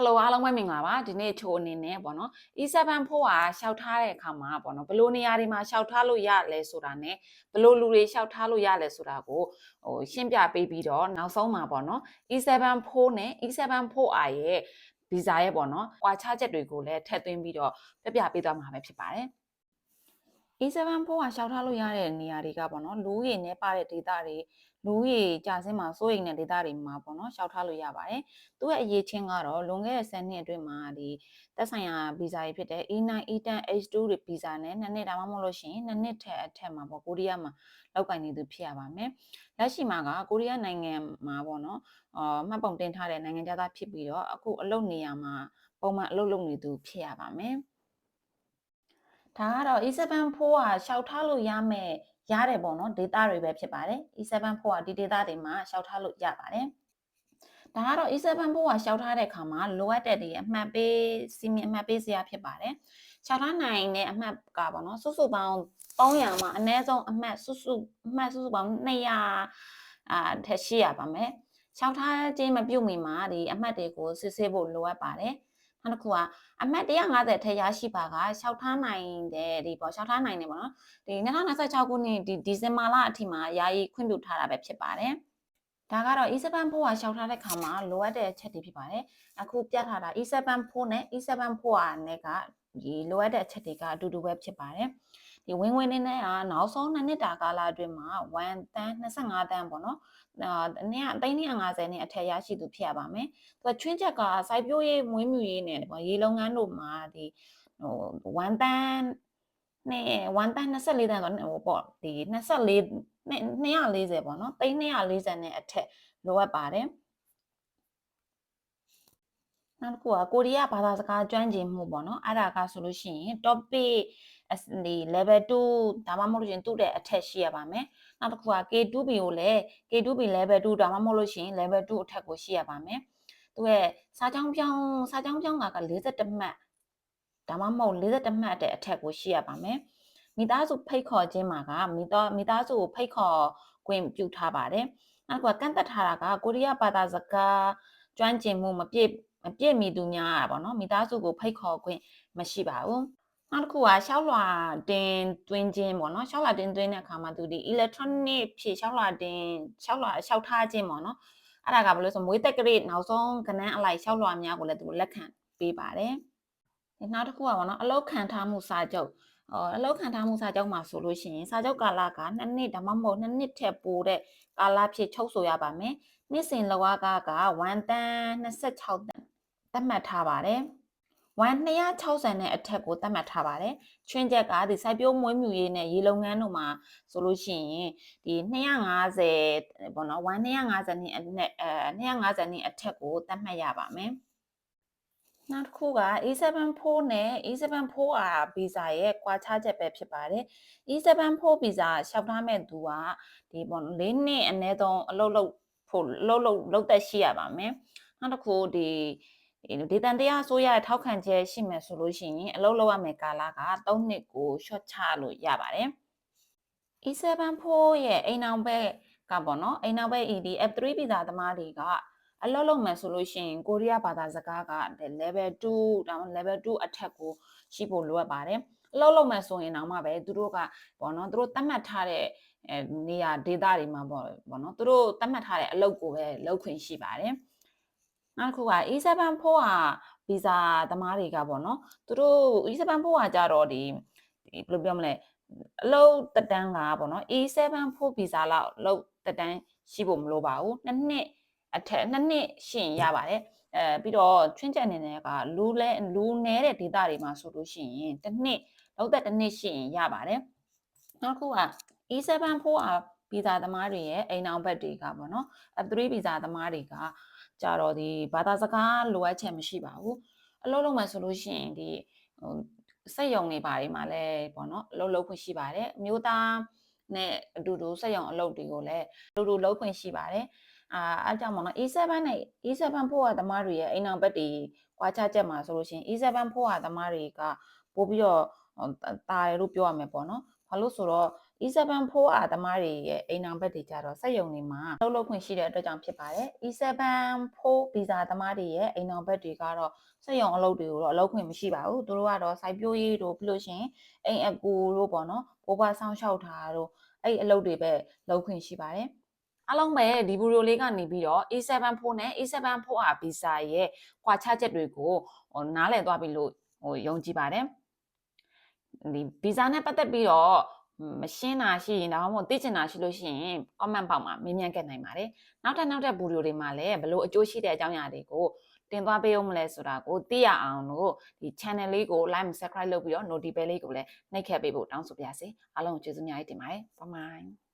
Hello အားလုံးပဲမင်္ဂလာပါဒီနေ့ချိုအနေနဲ့ပေါ့နော် E7 ဖို့ကရှောက်ထားတဲ့အခါမှာပေါ့နော်ဘယ်လိုနေရာတွေမှာရှောက်ထားလို့ရလဲဆိုတာ ਨੇ ဘယ်လိုလူတွေရှောက်ထားလို့ရလဲဆိုတာကိုရှင်းပြပေးပြီးတော့နောက်ဆုံးမှာပေါ့နော် E7 ဖို့နဲ့ E7 ဖို့အားရဲ့ဗီဇာရဲ့ပေါ့နော်ကွာခြားချက်တွေကိုလည်းထည့်သွင်းပြီးတော့ပြပေးသွားမှာပဲဖြစ်ပါတယ်E7 ဖို့ကရှောက်ထားလို့ရတဲ့နေရာတွေကပေါ့နော်လူဦးရေနဲ့ပါတဲ့ဒေသတွေလူဦးရေကြာစင်းမှာစိုးရိမ်တဲ့ဒေသတွေမှာပေါ့နော်ရှောက်ထားလို့ရပါတယ်သူ့ရဲ့အရေးချင်းကတော့လွန်ခဲ့တဲ့10နှစ်အတွင်းမှာဒီသက်ဆိုင်ရာဗီဇာတွေဖြစ်တဲ့ E9 E10 H2 တွေဗီဇာနဲ့2နှစ်ဒါမှမဟုတ်လို့ရှိရင်2နှစ်ထက်မှာပေါ့ကိုရီးယားမှာလောက်ကင်နေသူဖြစ်ရပါမယ်လက်ရှိမှာကကိုရီးယားနိုင်ငံမှာပေါ့နော်မှတ်ပုံတင်ထားတဲ့နိုင်ငံသားဖြစ်ပြီးတော့အခုအလုပ်နေရာမှာပုံမှန်အလုပ်လုပ်နေသူဖြစ်ရပါမယ်ဒါကတော့ E7 ဖို့ကရှောက်ထားလို့ရတယ်ပေါ့နော် data တွေပဲဖြစ်ပါတယ် E7 ဖို့ကဒီ data တွေမှာရှောက်ထားလို့ရပါတယ်ဒါကတော့ E7 ဖို့ကရှောက်ထားတဲ့အခါမှာလိုအပ်တဲ့ဒီအမှတ်ပေးစီမံအမှတ်ပေးစရာဖြစ်ပါတယ်ရှောက်ထားနိုင်တဲ့အမှတ်ကပေါ့နော်စုစုပေါင်း300မှာအနည်းဆုံးအမှတ်စုစုပေါင်း200ထက်ရှိရပါမယ်ရှောက်ထားခြင်းမပြုတ်မီမှာဒီအမှတ်တွေကိုစစ်ဆေးဖို့လိုအပ်ပါတယ်နောက်တစ်ခုကအမှတ်150ထက်ရရှိပါကရှောက်ထားနိုင်တယ်ဒီပေါ့ရှောက်ထားနိုင်တယ်ပေါ့နော်ဒီ2026ခုနှစ်ဒီဇင်ဘာလအထိမှာယာယီခွင့်ပြုထားတာပဲဖြစ်ပါတယ်ဒါကတော့ E7 ဖို့ကရှောက်ထားတဲ့ခါမှာလိုအပ်တဲ့အချက်တွေဖြစ်ပါတယ်အခုပြထားတာ E7 ဖို့နဲ့ E7 ဖို့ကနဲ့ကဒီလိုအပ်တဲ့အချက်တွေကအတူတူပဲဖြစ်ပါတယ်ဒီဝင်နေနဲ့ကနောက်ဆုံး2နှစ်တာကာလအတွင်းမှာ1တန်း25တန်းပေါ့နော်350နဲ့အထက်ရရှိသူဖြစ်ရပါမယ်သူကချွင်းချက်ကစိုက်ပျိုးရေးမွေးမြူရေးနဲ့ရေလုပ်ငန်းတို့မှာဒီ1တန်းနဲ့1တန်း24တန်းဆိုတော့ပေါ့ဒီ24 240ပေါ့နော်340နဲ့အထက်လိုအပ်ပါတယ်နောက်တစ်ခုကကိုရီးယားဘာသာစကားကျွမ်းကျင်မှုပေါ့နော်အဲ့ဒါကဆိုလို့ရှိရင် topic ဒီ level 2ဒါမှမဟုတ်လို့ရှိရင်သူ့တဲ့အထက်ရှိရပါမယ်နောက်တစ်ခုက K2B ကိုလည်း K2B level 2ဒါမှမဟုတ်လို့ရှိရင် level 2အထက်ကိုရှိရပါမယ်သူရဲ့စာကြောင်းပြောင်းက41မှတ်ဒါမှမဟုတ်41မှတ်တဲ့အထက်ကိုရှိရပါမယ်မိသားစုဖိတ်ခေါ်ခြင်းမှာကမိသားစုကိုဖိတ်ခေါ်ခွင့်ပြုထားပါတယ်နောက်ကကန့်သက်ထားတာကကိုရီးယားဘာသာစကားကျွမ်းကျင်မှုမပြည့်မီသူများပေါ့နော်မိသားစုကိုဖိတ်ခေါ်ခွင့်မရှိပါဘူးနောက်တစ်ခုကရှောက်လွှာတင်သွင်းခြင်းပေါ့နော်ရှောက်လွှာတင်သွင်းတဲ့အခါမှာသူဒီ electronic ဖြည့်ရှောက်လွှာရှောက်ထားခြင်းပေါ့နော်အဲ့ဒါကဘယ်လိုဆိုမွေးတက်ကလေးနောက်ဆုံးကဏ္ဍအလိုက်ရှောက်လွှာများကိုလည်းသူလက်ခံပေးပါတယ်နောက်တစ်ခုကပေါ့နော်အလောက်ခံထားမှုစာချုပ်အလောက်ခံထားမှုစာချုပ်မှာဆိုလို့ရှိရင်စာချုပ်ကာလက2နှစ်ဒါမှမဟုတ်2နှစ်ထက်ပိုတဲ့ကာလဖြစ်ချုပ်ဆိုရပါမယ်နှစ်စဉ်လောကက1တန်း26တန်းသတ်မှတ်ထားပါတယ်1260နဲ့အထက်ကိုသတ်မှတ်ထားပါတယ်ချွင်းချက်ကဒီစိုက်ပျိုးမွေးမြူရေးနဲ့ရေလုပ်ငန်းတို့မှာဆိုလို့ရှိရင်ဒီ250ပေါ့နော်1250နဲ့250နဲ့အထက်ကိုသတ်မှတ်ရပါမယ်နောက်တစ်ခုက E7 ဖို့နဲ့ E7 ဖို့ဗီဇာရဲ့ကွာခြားချက်ပဲဖြစ်ပါတယ် E7 ဖို့ဗီဇာလျှောက်ထားမဲ့သူကဒီပေါ့4နှစ်အနည်းဆုံးအလုပ်လုပ်သက်ရှိရပါမယ်နောက်တစ်ခုဒီဒေသန္တရားဆိုရထောက်ခံချက်ရှိမယ်ဆိုလို့ရှိရင်အလုပ်လုပ်ရမယ်ကာလက3နှစ်ကို short ချလို့ရပါတယ် E7 ဖို့ရဲ့အိမ်အောင်ဘက်ကပေါ့နော်အိမ်အောင်ဘက် ED F3 ဗီဇာသမားတွေကအလုပ်လုပ်မယ်ဆိုလို့ရှိရင်ကိုရီးယားဘာသာစကားက level 2ဒါမှ level 2အထက်ကိုရှိဖို့လိုအပ်ပါတယ်အလုပ်လုပ်မယ်ဆိုရင်တော့မှပဲသူတို့ကပေါ့နော်သူတို့သတ်မှတ်ထားတဲ့နေရာဒေသတွေမှာပေါ့နော်သူတို့သတ်မှတ်ထားတဲ့အလုပ်ကိုပဲလုပ်ခွင့်ရှိပါတယ်နောက်တစ်ခုက E7 ဖို့ဗီဇာသမားတွေကပေါ့နော်သူတို့ E7 ဖို့ကြတော့ဒီဘယ်လိုပြောမလဲအလုပ်တက်တန်းကပေါ့နော် E7 ဖို့ဗီဇာလောက်အလုပ်တက်တန်းရှိဖို့မလိုပါဘူး2နှစ်အထက်2နှစ်ရှိရင်ရပါတယ်ပြီးတော့ချွင်းချက်အနေနဲ့ကလူနဲတဲ့ဒေသတွေမှာဆိုလို့ရှိရင်တစ်နှစ်လောက်သက်တစ်နှစ်ရှိရင်ရပါတယ်နောက်တစ်ခုက E7 ဖို့ဗီဇာသမားတွေရဲ့အိမ်အောင်ဘက်တွေကပေါ့နော် F3 ဗီဇာသမားတွေကကြတော့ဒီဘာသာစကားလိုအပ်ချက်မရှိပါဘူးအလုပ်လုပ်မယ်ဆိုလို့ရှိရင်ဒီစက်ရုံတွေဘာတွေမှာလဲပေါ့နော်အလုပ်လုပ်ခွင့်ရှိပါတယ်အမျိုးသားနဲ့အတူတူစက်ရုံအလုပ်တွေကိုလည်းအတူတူလုပ်ခွင့်ရှိပါတယ်အားကြောင့်ပေါ့နော် E7 နဲ့ E7 ဖို့သမားတွေရဲ့အိမ်အောင်ဘက်တွေကွာခြားချက်မှာဆိုလို့ရှိရင် E7 ဖို့သမားတွေကပို့ပြီးတော့တာရလို့ပြောရမယ်ပေါ့နော်ဘာလို့ဆိုတော့ E7 4အားသမားတွေရဲ့အိမ်အောင်ဘက်တွေကြတော့စက်ရုံတွေမှာလုပ်ခွင့်ရှိတဲ့အတွက်ကြောင့်ဖြစ်ပါတယ် E7 4ဗီဇာသမားတွေရဲ့အိမ်အောင်ဘက်တွေကတော့စက်ရုံအလုပ်တွေကိုတော့လုပ်ခွင့်မရှိပါဘူးသူတို့ကတော့စိုက်ပျိုးရေးတို့ပြီးလို့ရှိရင်အိမ်အကူတို့ပေါ့နော်ဘိုးဘွားဆောင်းလျှောက်တာတို့အဲ့အလုပ်တွေပဲလုပ်ခွင့်ရှိပါတယ်အားလုံးပဲဒီဗီဒီယိုလေးကနေပြီးတော့ E7 4နဲ့ E7 4R ဗီဇာရဲ့ကွာခြားချက်တွေကိုနားလည်သွားပြီလို့ယုံကြည်ပါတယ်ဒီဗီဇာနဲ့ပတ်သက်ပြီးတော့မရှင်းတာရှိရင်ဒါမှမဟုတ်သိချင်တာရှိလို့ရှိရင် comment ပေါက်မှာမေးမြန်းခဲ့နိုင်ပါတယ်နောက်ထပ်ဗီဒီယိုတွေမှာလည်းဘလို့အကျိုးရှိတဲ့အကြောင်းအရာတွေကိုတင်သွားပေးအောင်မလဲဆိုတာကိုသိရအောင်လို့ဒီ channel လေးကို like subscribe လုပ်ပြီးတော့ notification လေးကိုလည်းနှိပ်ခဲ့ပေးဖို့တောင်းဆိုပါရစေအားလုံးကိုကျေးဇူးများတင်ပါတယ် bye bye